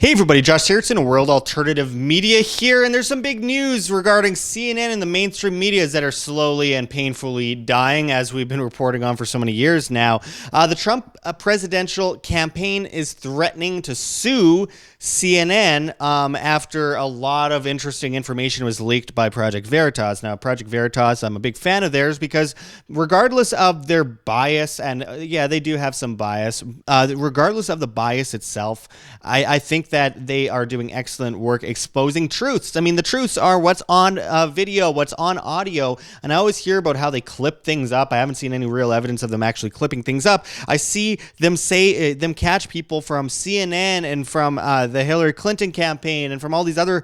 Hey everybody, Josh Sigurdson, World Alternative Media here, and there's some big news regarding CNN and the mainstream medias that are slowly and painfully dying, as we've been reporting on for so many years now. The Trump presidential campaign is threatening to sue CNN after a lot of interesting information was leaked by Project Veritas. Now, Project Veritas, I'm a big fan of theirs because regardless of their bias, and yeah, they do have some bias, regardless of the bias itself, I think that they are doing excellent work exposing truths. I mean, the truths are what's on video, what's on audio, and I always hear about how they clip things up. I haven't seen any real evidence of them actually clipping things up. I see them them catch people from CNN and from the Hillary Clinton campaign and from all these other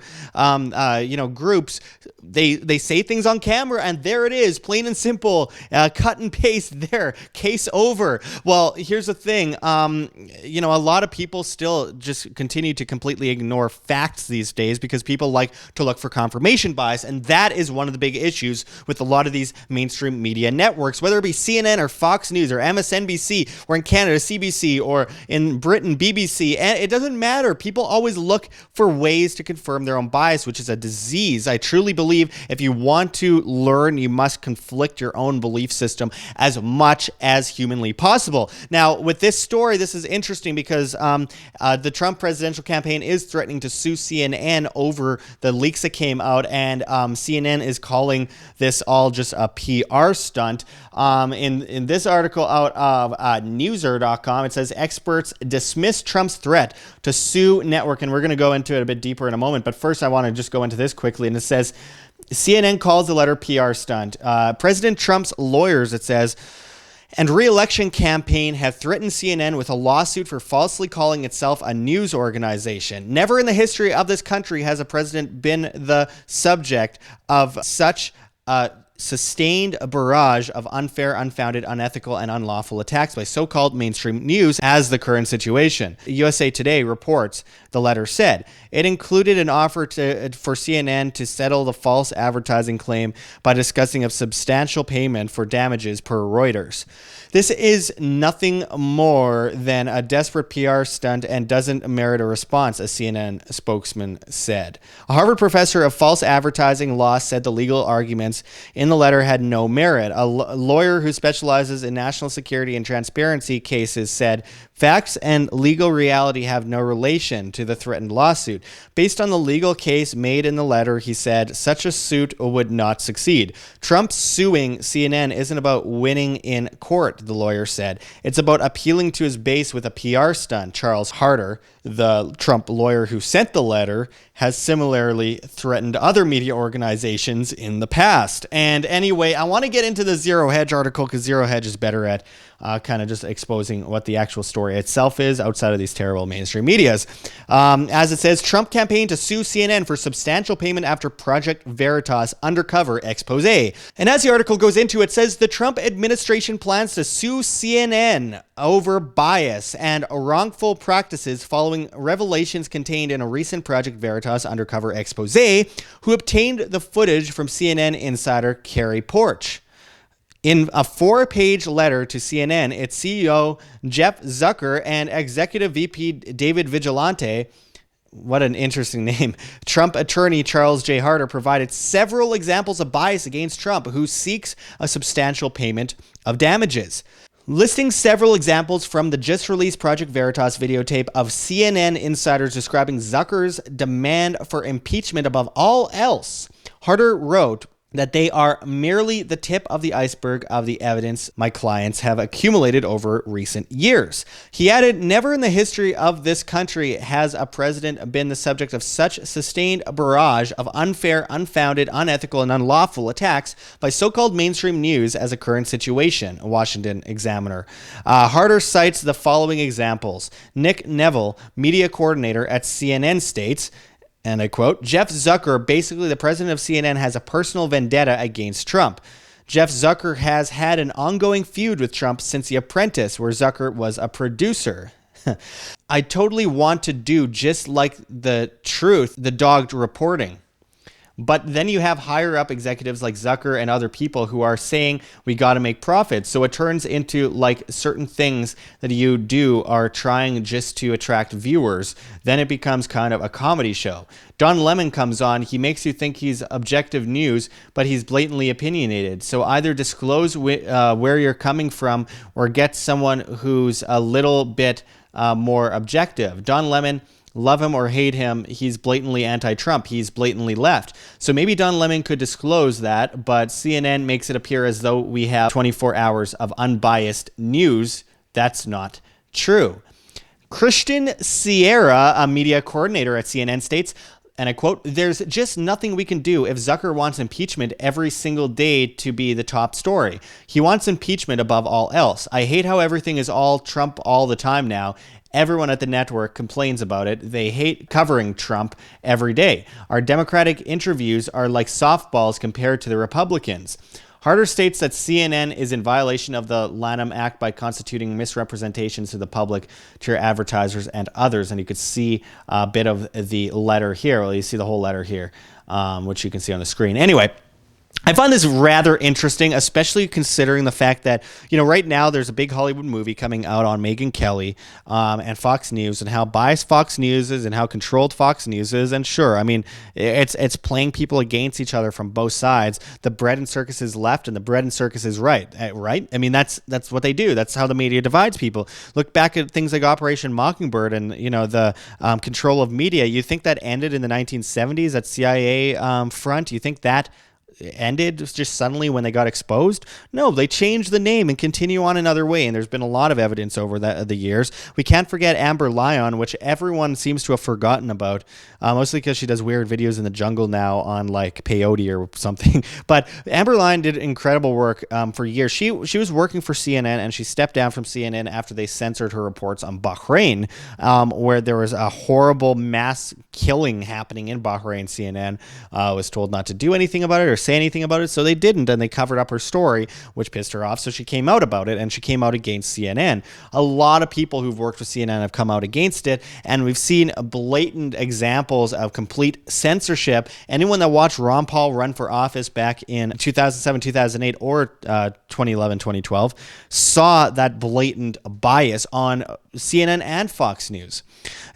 groups. They say things on camera, and there it is, plain and simple, cut and paste there, case over. Well, here's the thing, a lot of people still just continue to completely ignore facts these days because people like to look for confirmation bias, and that is one of the big issues with a lot of these mainstream media networks, whether it be CNN or Fox News or MSNBC, or in Canada CBC, or in Britain BBC, and it doesn't matter. People always look for ways to confirm their own bias, which is a disease. I truly believe if you want to learn, you must conflict your own belief system as much as humanly possible. Now, with this story, this is interesting because the Trump presidential campaign is threatening to sue CNN over the leaks that came out, and CNN is calling this all just a PR stunt. In this article out of newser.com, it says experts dismiss Trump's threat to sue network, and we're going to go into it a bit deeper in a moment, but first I want to just go into this quickly, and it says CNN calls the letter PR stunt. President Trump's lawyers, it says, and re-election campaign have threatened CNN with a lawsuit for falsely calling itself a news organization. Never in the history of this country has a president been the subject of such a sustained barrage of unfair, unfounded, unethical, and unlawful attacks by so-called mainstream news as the current situation. USA Today reports, the letter said, it included an offer for CNN to settle the false advertising claim by discussing a substantial payment for damages per Reuters. This is nothing more than a desperate PR stunt and doesn't merit a response, a CNN spokesman said. A Harvard professor of false advertising law said the legal arguments in the letter had no merit. A lawyer who specializes in national security and transparency cases said, facts and legal reality have no relation to the threatened lawsuit. Based on the legal case made in the letter, he said, such a suit would not succeed. Trump suing CNN isn't about winning in court, the lawyer said. It's about appealing to his base with a PR stunt. Charles Harder, the Trump lawyer who sent the letter, has similarly threatened other media organizations in the past. And anyway, I want to get into the Zero Hedge article because Zero Hedge is better at kind of just exposing what the actual story itself is outside of these terrible mainstream medias. As it says, Trump campaign to sue CNN for substantial payment after Project Veritas undercover expose. And as the article goes into, it says the Trump administration plans to sue CNN over bias and wrongful practices following revelations contained in a recent Project Veritas undercover expose, who obtained the footage from CNN insider Carrie Porch. In a 4-page letter to CNN, its CEO, Jeff Zucker, and Executive VP David Vigilante, what an interesting name, Trump attorney Charles J. Harder provided several examples of bias against Trump, who seeks a substantial payment of damages. Listing several examples from the just-released Project Veritas videotape of CNN insiders describing Zucker's demand for impeachment above all else, Harder wrote that they are merely the tip of the iceberg of the evidence my clients have accumulated over recent years. He added, never in the history of this country has a president been the subject of such sustained barrage of unfair, unfounded, unethical, and unlawful attacks by so-called mainstream news as a current situation, a Washington Examiner. Harder cites the following examples. Nick Neville, media coordinator at CNN, states, and I quote, Jeff Zucker, basically the president of CNN, has a personal vendetta against Trump. Jeff Zucker has had an ongoing feud with Trump since The Apprentice, where Zucker was a producer. I totally want to do just like the truth, the dogged reporting. But then you have higher up executives like Zucker and other people who are saying we got to make profits. So it turns into like certain things that you do are trying just to attract viewers. Then it becomes kind of a comedy show. Don Lemon comes on. He makes you think he's objective news, but he's blatantly opinionated. So either disclose where you're coming from or get someone who's a little bit more objective. Don Lemon, love him or hate him, he's blatantly anti-Trump. He's blatantly left. So maybe Don Lemon could disclose that, but CNN makes it appear as though we have 24 hours of unbiased news. That's not true. Christian Sierra, a media coordinator at CNN, states, and I quote, "There's just nothing we can do if Zucker wants impeachment every single day to be the top story. He wants impeachment above all else. I hate how everything is all Trump all the time now. Everyone at the network complains about it. They hate covering Trump every day. Our Democratic interviews are like softballs compared to the Republicans." Harder states that CNN is in violation of the Lanham Act by constituting misrepresentations to the public, to your advertisers, and others. And you could see a bit of the letter here. Well, you see the whole letter here, which you can see on the screen. Anyway, I find this rather interesting, especially considering the fact that, right now there's a big Hollywood movie coming out on Megyn Kelly and Fox News, and how biased Fox News is and how controlled Fox News is. And sure, I mean, it's playing people against each other from both sides. The bread and circuses left and the bread and circuses right, right? I mean, that's what they do. That's how the media divides people. Look back at things like Operation Mockingbird and, the control of media. You think that ended in the 1970s, that CIA front? You think that ended just suddenly when they got exposed? No, they changed the name and continue on another way, and there's been a lot of evidence over the years. We can't forget Amber Lyon, which everyone seems to have forgotten about, mostly because she does weird videos in the jungle now on like peyote or something. But Amber Lyon did incredible work for years. She was working for CNN, and she stepped down from CNN after they censored her reports on Bahrain, where there was a horrible mass killing happening in Bahrain. CNN was told not to do anything about it or say anything about it, so they didn't, and they covered up her story, which pissed her off. So she came out about it, and she came out against CNN. A lot of people who've worked with CNN have come out against it, and we've seen blatant examples of complete censorship. Anyone that watched Ron Paul run for office back in 2007, 2008, or 2011, 2012 saw that blatant bias on CNN and Fox News.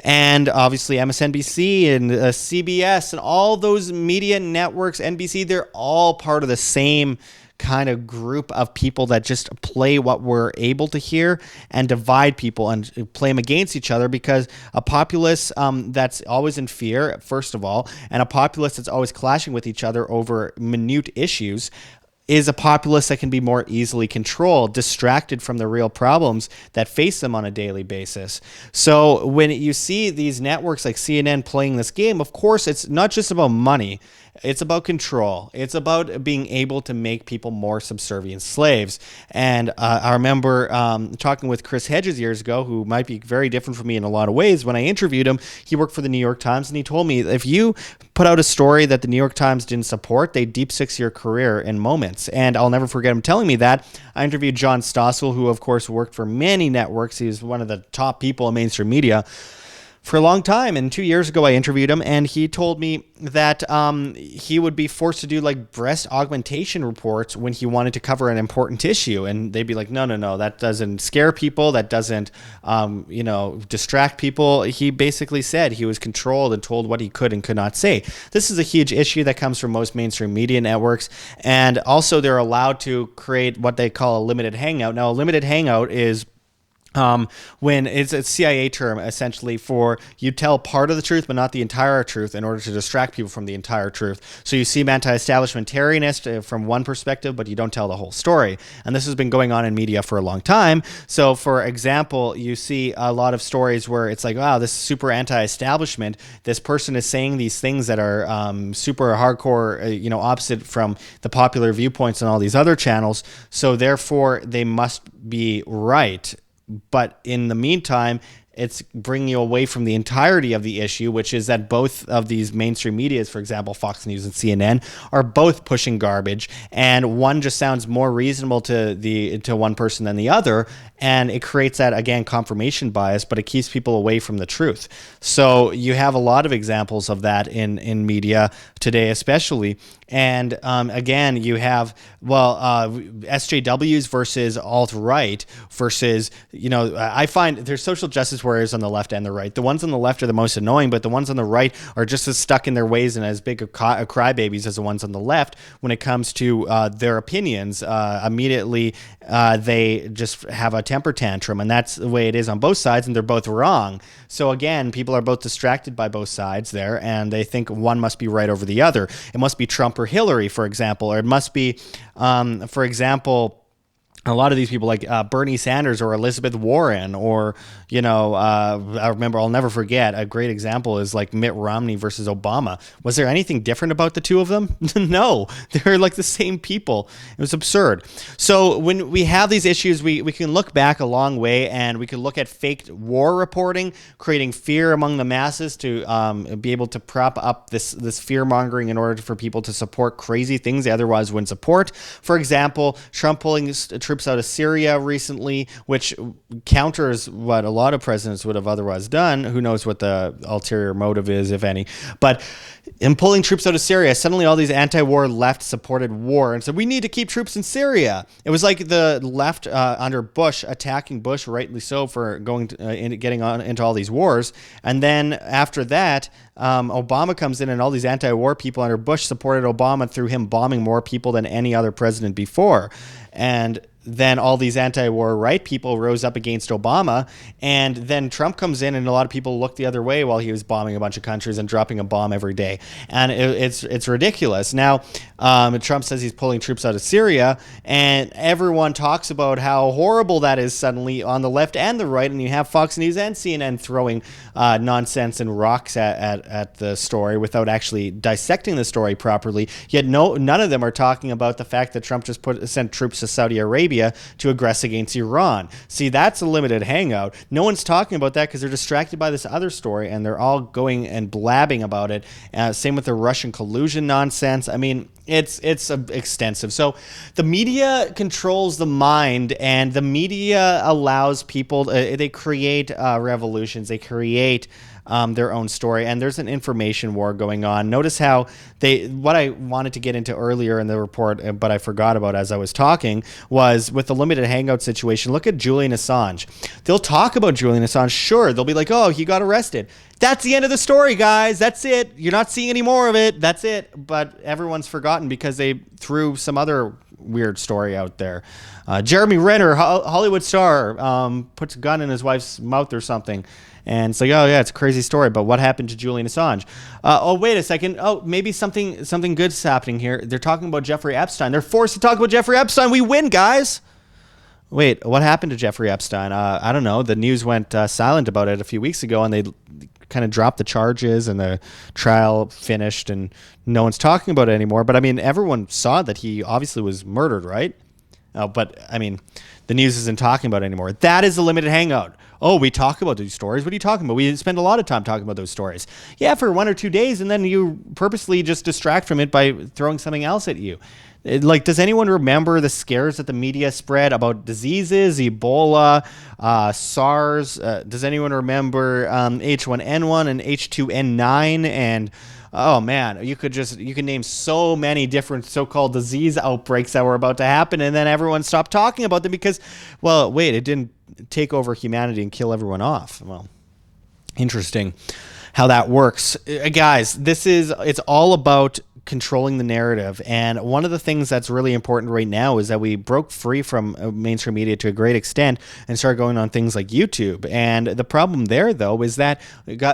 And obviously MSNBC and CBS and all those media networks, NBC, they're all part of the same kind of group of people that just play what we're able to hear and divide people and play them against each other, because a populace that's always in fear, first of all, and a populace that's always clashing with each other over minute issues is a populace that can be more easily controlled, distracted from the real problems that face them on a daily basis. So when you see these networks like CNN playing this game, of course, it's not just about money. It's about control. It's about being able to make people more subservient slaves. And I remember talking with Chris Hedges years ago, who might be very different from me in a lot of ways. When I interviewed him, he worked for the New York Times, and he told me if you put out a story that the New York Times didn't support, they deep six your career in moments. And I'll never forget him telling me that. I interviewed John Stossel, who of course worked for many networks. He was one of the top people in mainstream media for a long time. And 2 years ago, I interviewed him, and he told me that he would be forced to do like breast augmentation reports when he wanted to cover an important issue. And they'd be like, no, that doesn't scare people. That doesn't, distract people. He basically said he was controlled and told what he could and could not say. This is a huge issue that comes from most mainstream media networks. And also they're allowed to create what they call a limited hangout. Now, a limited hangout is when it's a CIA term, essentially, for you tell part of the truth but not the entire truth in order to distract people from the entire truth. So you seem anti-establishmentarianist from one perspective, but you don't tell the whole story. And this has been going on in media for a long time. So for example, you see a lot of stories where it's like, wow, this is super anti-establishment. This person is saying these things that are super hardcore, opposite from the popular viewpoints on all these other channels. So therefore, they must be right. But in the meantime, it's bringing you away from the entirety of the issue, which is that both of these mainstream medias, for example, Fox News and CNN, are both pushing garbage, and one just sounds more reasonable to one person than the other, and it creates that, again, confirmation bias, but it keeps people away from the truth. So you have a lot of examples of that in media. today, especially. And again, you have, SJWs versus alt-right versus, I find there's social justice warriors on the left and the right. The ones on the left are the most annoying, but the ones on the right are just as stuck in their ways and as big a crybabies as the ones on the left when it comes to their opinions. Immediately, they just have a temper tantrum, and that's the way it is on both sides, and they're both wrong. So again, people are both distracted by both sides there, and they think one must be right over the other. It must be Trump or Hillary, for example, or it must be, for example, a lot of these people like Bernie Sanders or Elizabeth Warren, or, I remember, I'll never forget, a great example is like Mitt Romney versus Obama. Was there anything different about the two of them? No, they're like the same people. It was absurd. So when we have these issues, we can look back a long way, and we can look at fake war reporting, creating fear among the masses to be able to prop up this fear mongering in order for people to support crazy things they otherwise wouldn't support. For example, Trump pulling troops out of Syria recently, which counters what a lot of presidents would have otherwise done. Who knows what the ulterior motive is, if any. But in pulling troops out of Syria, suddenly all these anti-war left supported war and said, we need to keep troops in Syria. It was like the left under Bush attacking Bush, rightly so, for getting on into all these wars. And then after that, Obama comes in, and all these anti-war people under Bush supported Obama through him bombing more people than any other president before. And then all these anti-war right people rose up against Obama, and then Trump comes in, and a lot of people looked the other way while he was bombing a bunch of countries and dropping a bomb every day. And it's ridiculous. Now, Trump says he's pulling troops out of Syria, and everyone talks about how horrible that is suddenly on the left and the right, and you have Fox News and CNN throwing nonsense and rocks at the story without actually dissecting the story properly. Yet none of them are talking about the fact that Trump just sent troops to Saudi Arabia to aggress against Iran. See, that's a limited hangout. No one's talking about that because they're distracted by this other story, and they're all going and blabbing about it. Same with the Russian collusion nonsense. I mean, it's extensive. So the media controls the mind, and the media allows people, they create revolutions, they create their own story, and there's an information war going on. Notice how what I wanted to get into earlier in the report, but I forgot about as I was talking, was with the limited hangout situation. Look at Julian Assange. They'll talk about Julian Assange. Sure, they'll be like, oh, he got arrested. That's the end of the story, guys. That's it. You're not seeing any more of it. That's it. But everyone's forgotten because they threw some other weird story out there. Jeremy Renner, Hollywood star, puts a gun in his wife's mouth or something. And it's like, oh yeah, it's a crazy story, but what happened to Julian Assange? Oh, wait a second. Oh, maybe something good's happening here. They're talking about Jeffrey Epstein. They're forced to talk about Jeffrey Epstein. We win, guys. Wait, what happened to Jeffrey Epstein? I don't know. The news went silent about it a few weeks ago, and they kind of dropped the charges, and the trial finished, and no one's talking about it anymore. But I mean, everyone saw that he obviously was murdered, right? But I mean, the news isn't talking about it anymore. That is a limited hangout. Oh, we talk about these stories. What are you talking about? We spend a lot of time talking about those stories. Yeah, for 1 or 2 days, and then you purposely just distract from it by throwing something else at you. Does anyone remember the scares that the media spread about diseases, Ebola, SARS? Does anyone remember H1N1 and H2N9? And oh man, you could name so many different so-called disease outbreaks that were about to happen, and then everyone stopped talking about them because, well, wait, it didn't take over humanity and kill everyone off. Well, interesting how that works. Guys, it's all about controlling the narrative. And one of the things that's really important right now is that we broke free from mainstream media to a great extent and started going on things like YouTube. And the problem there, though, is that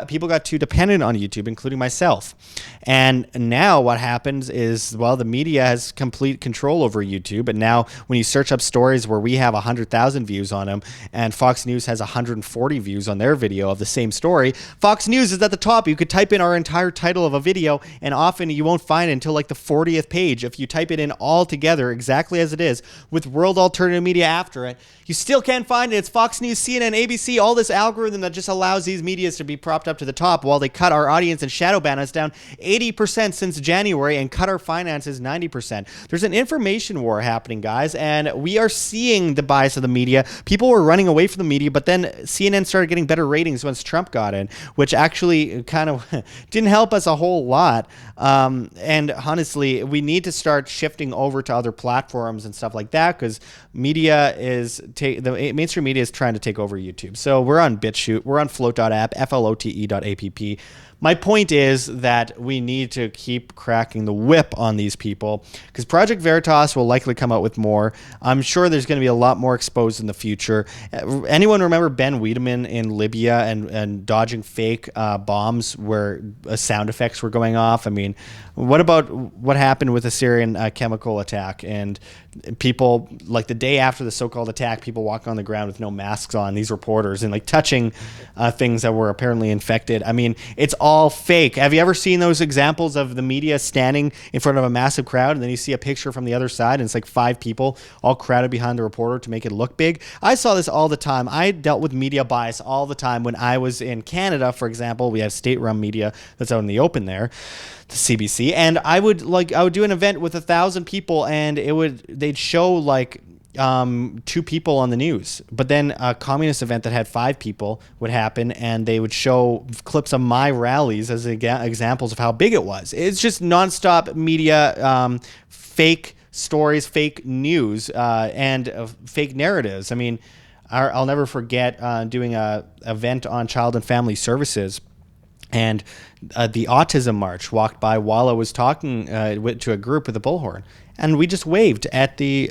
people got too dependent on YouTube, including myself. And now what happens is, well, the media has complete control over YouTube. And now when you search up stories where we have 100,000 views on them and Fox News has 140 views on their video of the same story, Fox News is at the top. You could type in our entire title of a video, and often you won't find it until like the 40th page. If you type it in all together exactly as it is with World Alternative Media after it, you still can't find it. It's Fox News, CNN, ABC, all this algorithm that just allows these medias to be propped up to the top while they cut our audience and shadow ban us down 80% since January and cut our finances 90%. There's an information war happening, guys, and we are seeing the bias of the media. People were running away from the media, but then CNN started getting better ratings once Trump got in, which actually really kind of didn't help us a whole lot. And honestly, we need to start shifting over to other platforms and stuff like that, because the mainstream media is trying to take over YouTube. So we're on BitChute, we're on float.app, flote.app. My point is that we need to keep cracking the whip on these people, because Project Veritas will likely come out with more. I'm sure there's going to be a lot more exposed in the future. Anyone remember Ben Wiedemann in Libya and dodging fake bombs where sound effects were going off? I mean, what about what happened with the Syrian chemical attack, and people, like the day after the so-called attack, people walking on the ground with no masks on, these reporters, and like touching things that were apparently infected? I mean, it's all fake. Have you ever seen those examples of the media standing in front of a massive crowd, and then you see a picture from the other side and it's like 5 people all crowded behind the reporter to make it look big? I saw this all the time. I dealt with media bias all the time when I was in Canada, for example. We have state-run media that's out in the open there, the CBC, and I would do an event with 1,000 people, and they'd show like 2 people on the news, but then a communist event that had 5 people would happen, and they would show clips of my rallies as examples of how big it was. It's just nonstop media, fake stories, fake news, and fake narratives. I mean, I'll never forget doing a event on child and family services, and the autism march walked by while I was talking to a group with a bullhorn, and we just waved at the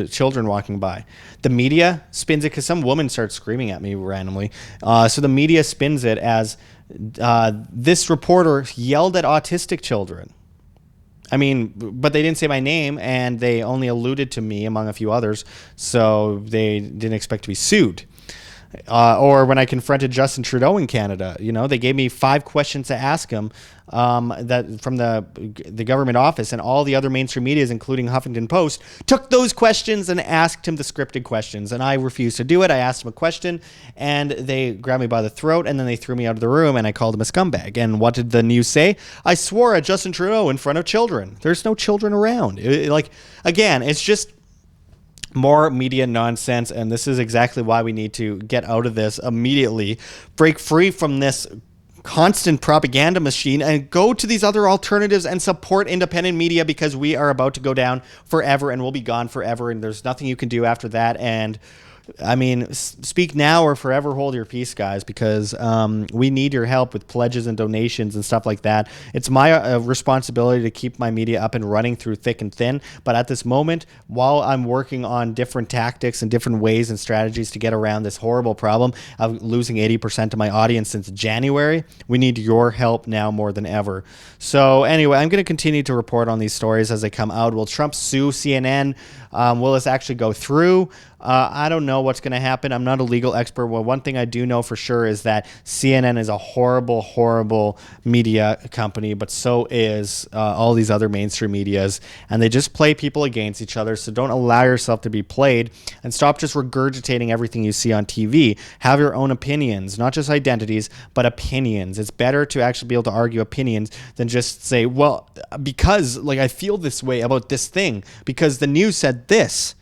children walking by. The media spins it, because some woman starts screaming at me randomly. So the media spins it as this reporter yelled at autistic children. I mean, but they didn't say my name, and they only alluded to me among a few others, so they didn't expect to be sued. Or when I confronted Justin Trudeau in Canada, they gave me 5 questions to ask him that from the government office, and all the other mainstream medias, including Huffington Post, took those questions and asked him the scripted questions, and I refused to do it. I asked him a question, and they grabbed me by the throat, and then they threw me out of the room, and I called him a scumbag. And what did the news say? I swore at Justin Trudeau in front of children. There's no children around. Again, it's just more media nonsense, and this is exactly why we need to get out of this immediately, break free from this constant propaganda machine, and go to these other alternatives and support independent media, because we are about to go down forever, and we'll be gone forever, and there's nothing you can do after that. And I mean, speak now or forever hold your peace, guys, because we need your help with pledges and donations and stuff like that. It's my responsibility to keep my media up and running through thick and thin. But at this moment, while I'm working on different tactics and different ways and strategies to get around this horrible problem of losing 80% of my audience since January, we need your help now more than ever. So anyway, I'm going to continue to report on these stories as they come out. Will Trump sue CNN? Will this actually go through? I don't know what's going to happen. I'm not a legal expert. Well, one thing I do know for sure is that CNN is a horrible, horrible media company, but so is all these other mainstream medias, and they just play people against each other. So don't allow yourself to be played, and stop just regurgitating everything you see on TV. Have your own opinions, not just identities, but opinions. It's better to actually be able to argue opinions than just say, well, because I feel this way about this thing because the news said this.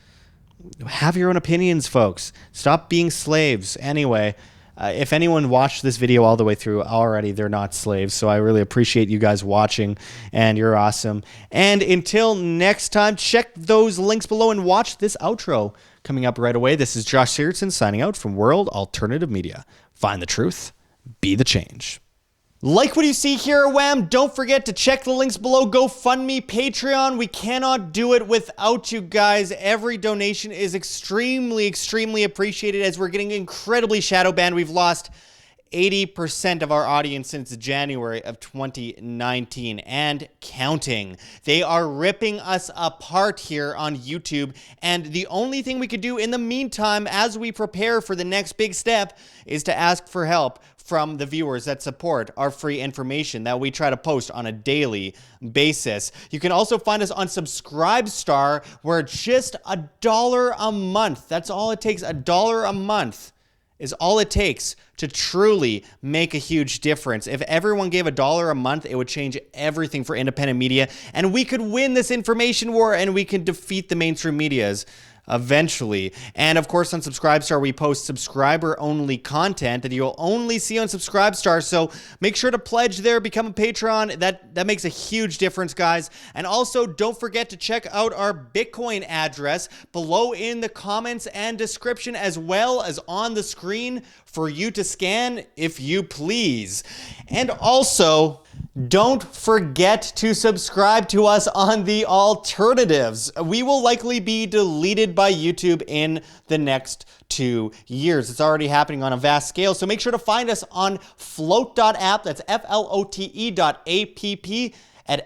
Have your own opinions, folks. Stop being slaves. Anyway, if anyone watched this video all the way through already, they're not slaves. So I really appreciate you guys watching, and you're awesome. And until next time, check those links below and watch this outro coming up right away. This is Josh Sigurdson signing out from World Alternative Media. Find the truth. Be the change. Like what you see here, Wham! Don't forget to check the links below. GoFundMe, Patreon. We cannot do it without you guys. Every donation is extremely, extremely appreciated, as we're getting incredibly shadow banned. We've lost 80% of our audience since January of 2019 and counting. They are ripping us apart here on YouTube, and the only thing we could do in the meantime as we prepare for the next big step is to ask for help from the viewers that support our free information that we try to post on a daily basis. You can also find us on Subscribestar, where just $1 a month, that's all it takes, $1 a month is all it takes to truly make a huge difference. If everyone gave $1 a month, it would change everything for independent media, and we could win this information war, and we can defeat the mainstream medias. eventually. And of course, on Subscribestar, we post subscriber-only content that you'll only see on Subscribestar. So make sure to pledge there, become a patron. That makes a huge difference, guys. And also, don't forget to check out our Bitcoin address below in the comments and description, as well as on the screen for you to scan if you please. And also, don't forget to subscribe to us on the alternatives. We will likely be deleted by YouTube in the next 2 years. It's already happening on a vast scale, so make sure to find us on float.app. That's flote.app.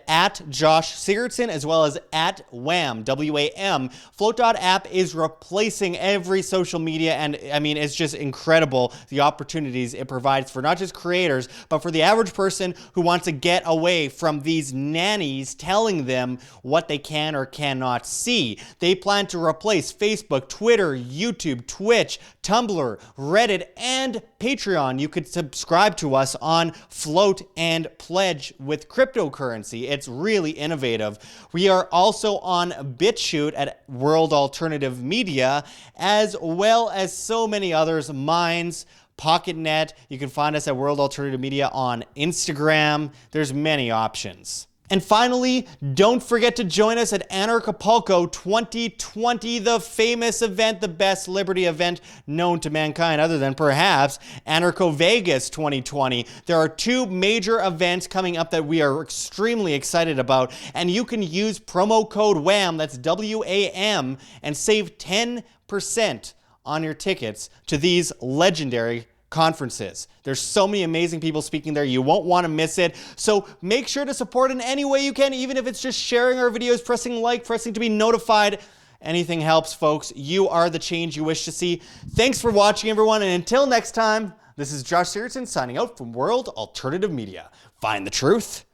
At Josh Sigurdson, as well as at WAM, W-A-M. Float.app is replacing every social media, and I mean, it's just incredible the opportunities it provides for not just creators, but for the average person who wants to get away from these nannies telling them what they can or cannot see. They plan to replace Facebook, Twitter, YouTube, Twitch, Tumblr, Reddit, and Patreon. You could subscribe to us on Float and pledge with cryptocurrency. It's really innovative. We are also on BitChute at World Alternative Media, as well as so many others, Minds, PocketNet. You can find us at World Alternative Media on Instagram. There's many options. And finally, don't forget to join us at Anarchapulco 2020, the famous event, the best Liberty event known to mankind, other than perhaps Anarcho Vegas 2020. There are 2 major events coming up that we are extremely excited about, and you can use promo code WAM, that's W-A-M, and save 10% on your tickets to these legendary conferences. There's so many amazing people speaking there. You won't want to miss it. So make sure to support in any way you can, even if it's just sharing our videos, pressing like, pressing to be notified. Anything helps, folks. You are the change you wish to see. Thanks for watching, everyone. And until next time, this is Josh Sigurdson signing out from World Alternative Media. Find the truth,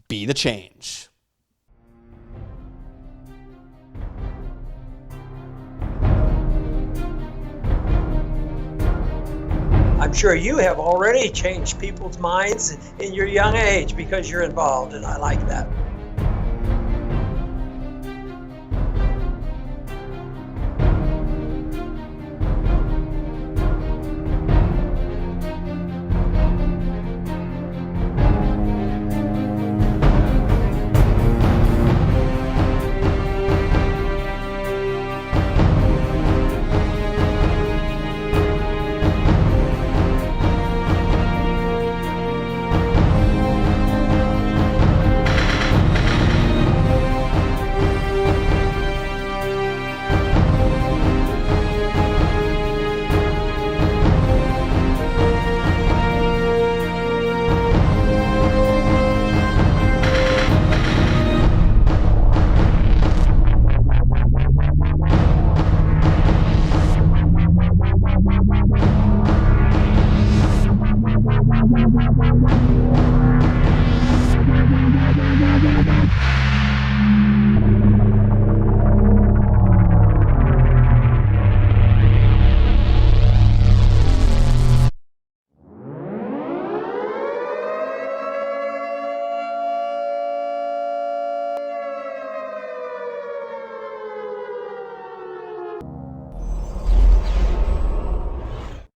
be the change. I'm sure you have already changed people's minds in your young age because you're involved, and I like that. Bye.